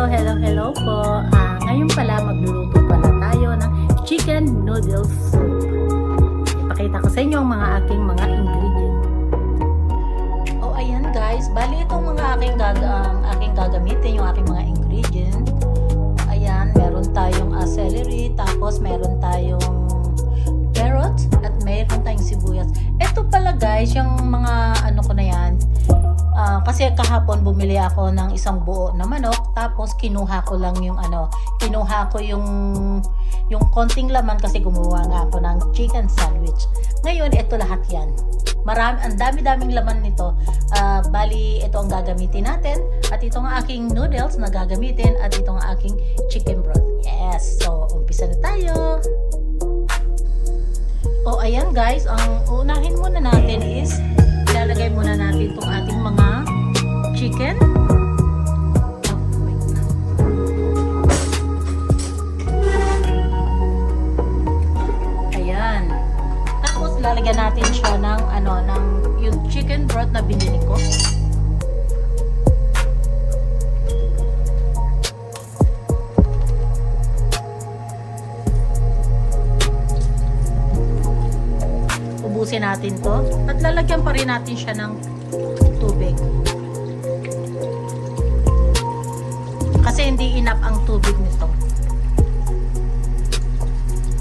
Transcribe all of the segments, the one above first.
Hello po. Ngayon pala magluluto pala tayo ng chicken noodle soup. Ipakita ko sa inyo ang mga aking mga ingredient. Oh, ayan guys. Bali itong mga aking gagamitin, yung aking mga ingredient. Ayan, meron tayong celery, tapos meron tayong carrots, at meron tayong sibuyas. Ito pala guys, yung mga ano ko na yan. Kasi kahapon bumili ako ng isang buo na manok, tapos kinuha ko lang yung yung konting laman kasi gumawa nga ako ng chicken sandwich. Ngayon, ito lahat yan. Ang dami-daming laman nito. Bali, ito ang gagamitin natin, at ito ang aking noodles na gagamitin, at ito ang aking chicken broth. Yes! So, umpisa na tayo. O, ayan guys, ang unahin muna natin is ilalagay muna natin itong ating mga chicken. Ayan. Tapos lalagyan natin siya ng yung chicken broth na binili ko. Ubusin natin to, at lalagyan pa rin natin siya ng tubig. Kasi hindi enough ang tubig nito.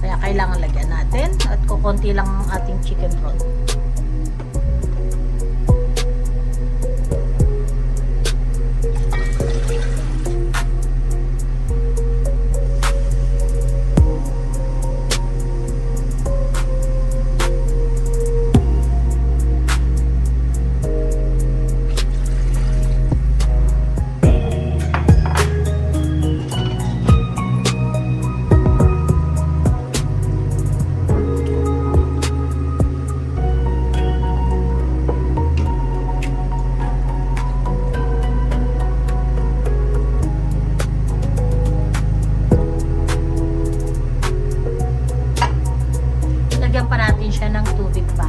Kaya kailangan lagyan natin, at kukunti lang ang ating chicken broth. Lagyan pa natin siya ng tubig pa.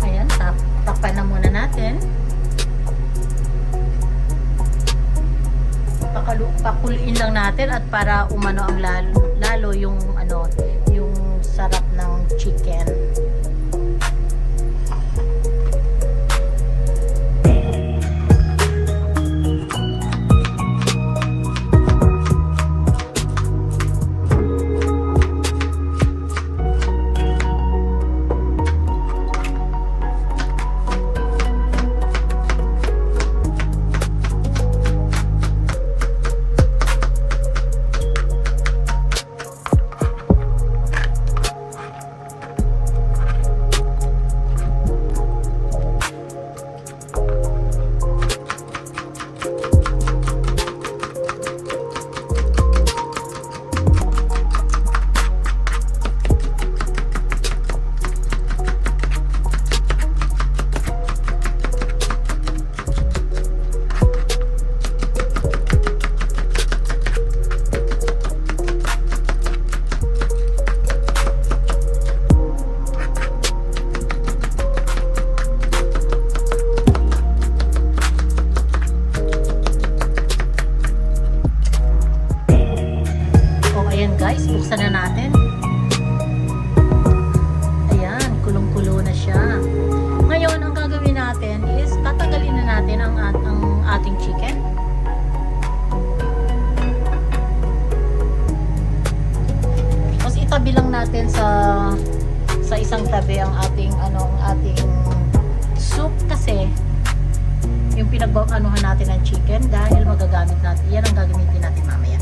Ayan, takpan na muna natin. Pakuluin lang natin, at para umano ang lalo yung yung sarap ng chicken. Guys, buksan na natin. Ayan, kulong-kulo na siya. Ngayon, ang gagawin natin is tatanggalin na natin ang ating chicken. Tapos itabi lang natin sa isang tabi ang ating soup, kasi yung pinag-anuhan natin ng chicken, dahil magagamit natin. Yan ang gagamitin natin mamaya.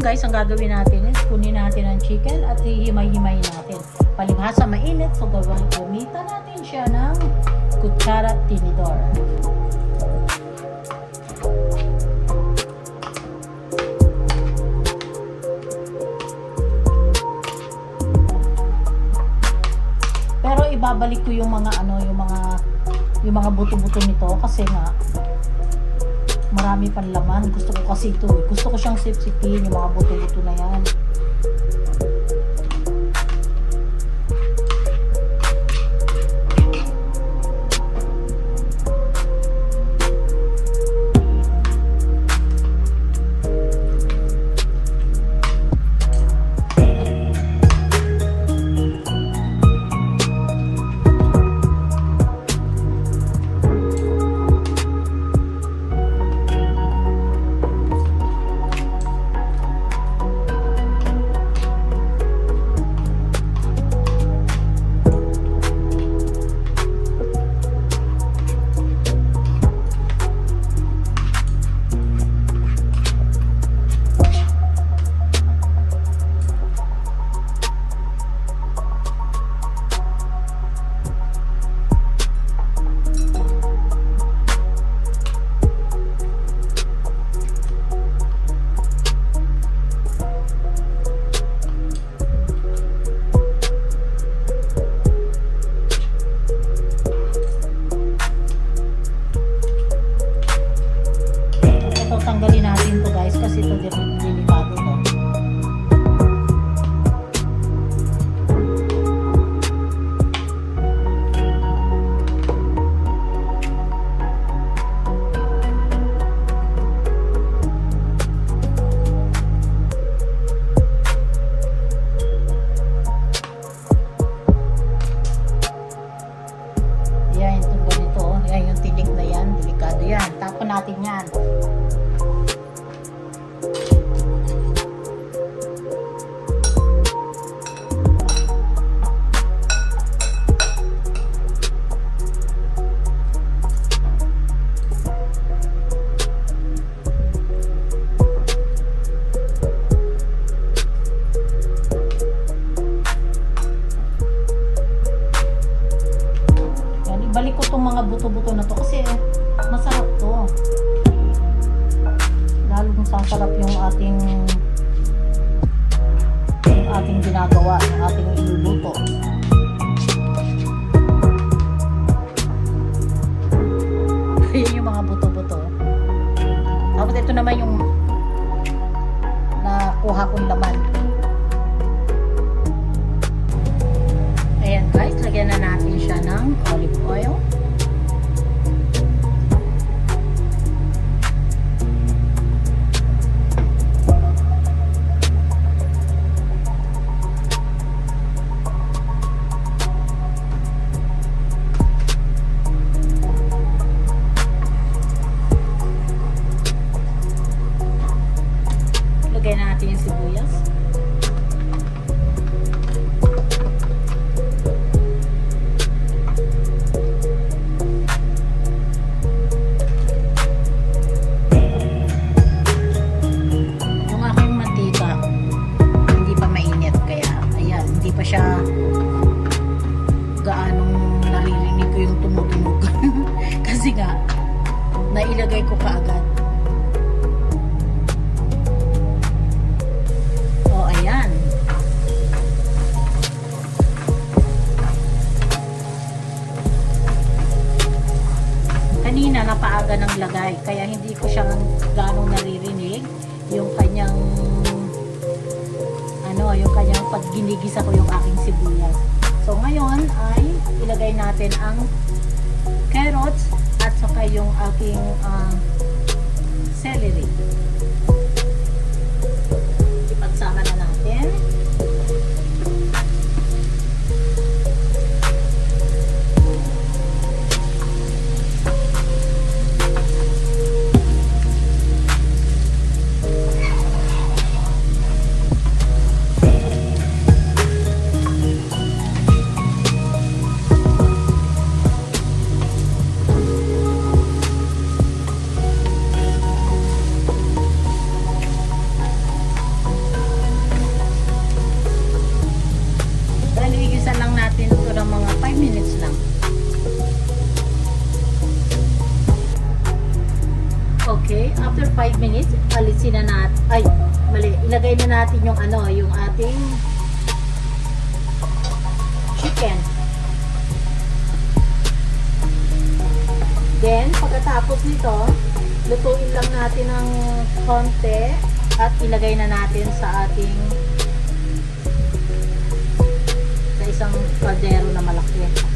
guys, ang gagawin natin is kunin natin ang chicken at hihimay-himay natin. Palibhasa mainit, so gamitan natin siya ng kutsara at tinidor. Pero ibabalik ko yung mga yung mga buto-buto nito kasi nga marami pang laman. Gusto ko kasi ito eh. Gusto ko siyang sip-sipin yung mga buto-buto na yan. Tanggalin natin to guys kasi ito delikado to. Yan, itong ganito. Yan, yung tinik na yan. Delikado yan. Tapon natin yan. Balik ko itong mga buto-buto na to kasi masarap to. Lalo kung sasarap yung ating ginagawa, yung ating iluluto. Ayan yung mga buto-buto. Tapos ito naman yung nakuha kong laman. Ayan guys, lagyan na natin siya ng olive oil. Lagyan natin yung sibuyas. Siya gaanong naririnig ko yung tumutunog kasi nga nailagay ko kaagad. O ayan, kanina napaaga ng lagay kaya hindi ko siya gaanong naririnig yung kanyang pag ginigisa ko yung aking sibuyas. So ngayon ay ilagay natin ang carrots at saka yung aking celery. Ipagsama na natin. 5 minutes, alisin na natin. Ay, mali. Ilagay na natin yung ano, yung ating chicken. Then, pagkatapos nito, lutuin lang natin ng konti at ilagay na natin sa ating sa isang kaldero na malaki.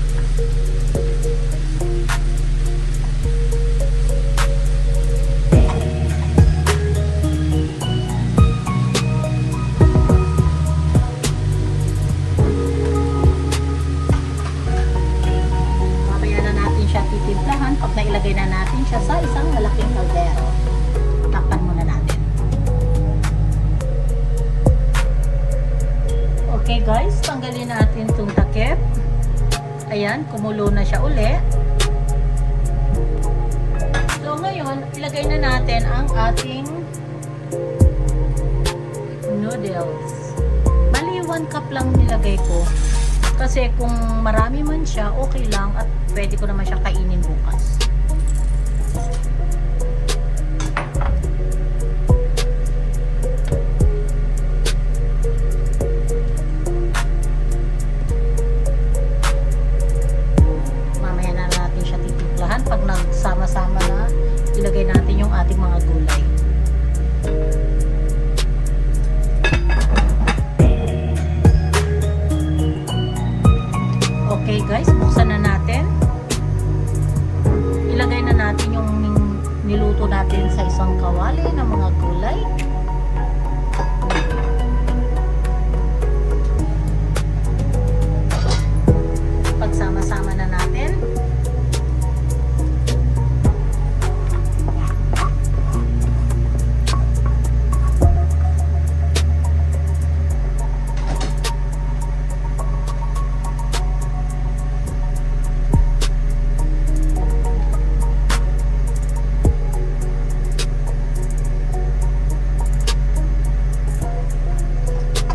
Pag nailagay na natin siya sa isang malaking kaldero, takpan muna natin. Okay guys, tanggalin natin itong takip. Ayan, kumulo na siya uli. So ngayon, ilagay na natin ang ating noodles. Bali 1 cup lang nilagay ko. Kasi kung marami man siya, okay lang at pwede ko naman siya kainin bukas. Mamaya na natin siya titimplahan pag nagsama-sama na ilagay natin yung ating mga gulay. Okay guys, buksan na natin. Ilagay na natin yung niluto natin sa isang kawali ng mga gulay. Pagsama-sama na natin.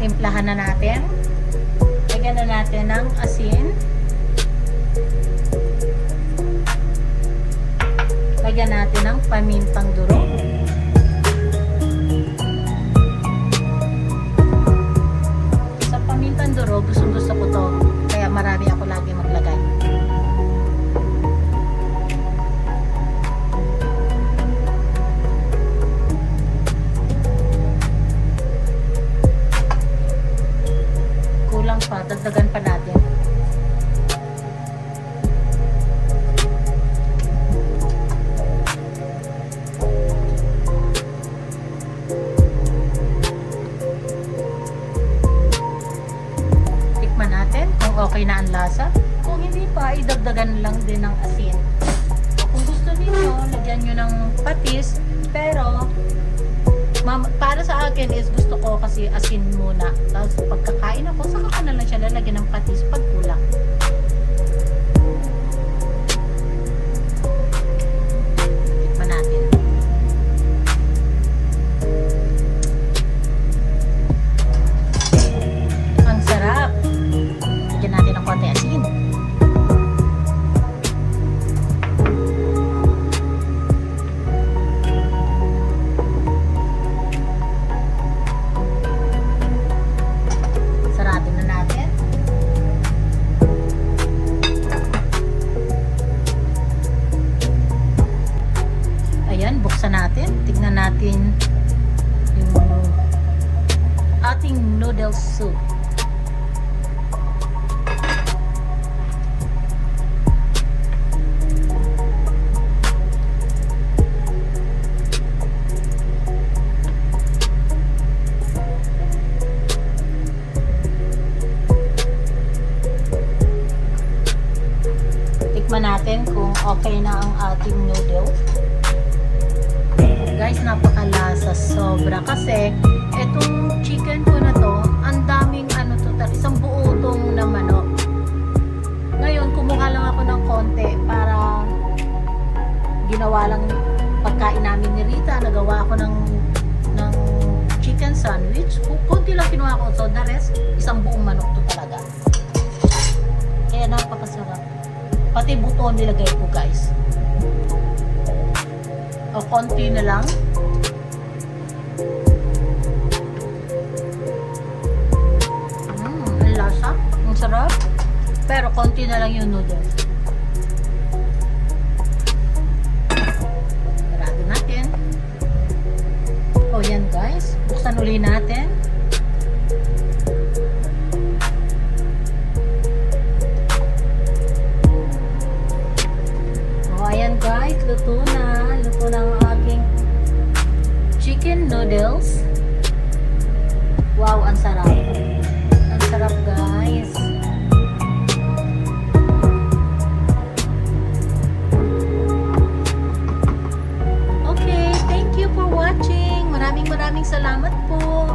Timplahan na natin. Lagyan na natin ng asin. Lagyan natin ng pamintang durog. Sa pamintang durog, gusto ko to. Kaya marami ako lagi maglagay. Dagdagan pa natin. Tikman natin kung okay na ang lasa. Kung hindi pa, idagdagan lang din ng asin. Kung gusto niyo, lagyan nyo ng patis. Pero para sa akin is gusto ko kasi asin muna. Tapos pagkakain ako, saka ko na lang siya lalagyan ng patis pag kulang. Tikman natin. Ang sarap. Lagyan natin ng konti asin. Natin, tignan natin yung ating noodle soup. Tikman natin kung okay na ang ating noodles. Guys, napakalasa sobra kasi etong chicken ko na to, ang daming isang buo tong na manok. Ngayon, kumuha lang ako ng konti para ginawa lang pagkain namin ni Rita. Nagawa ako ng chicken sandwich. Konti lang kinuha ko. So, the rest, isang buong manok to talaga. Kaya napakasarap. Pati buto nilagay ko, guys. O konti na lang sarap. Pero konti na lang yung noodles. Sarado natin. O yan guys, buksan uli natin. O ayan guys, luto na. Luto na ang aking chicken noodles. Wow, ang sarap. Ang sarap guys. Okay, thank you for watching. Maraming salamat po.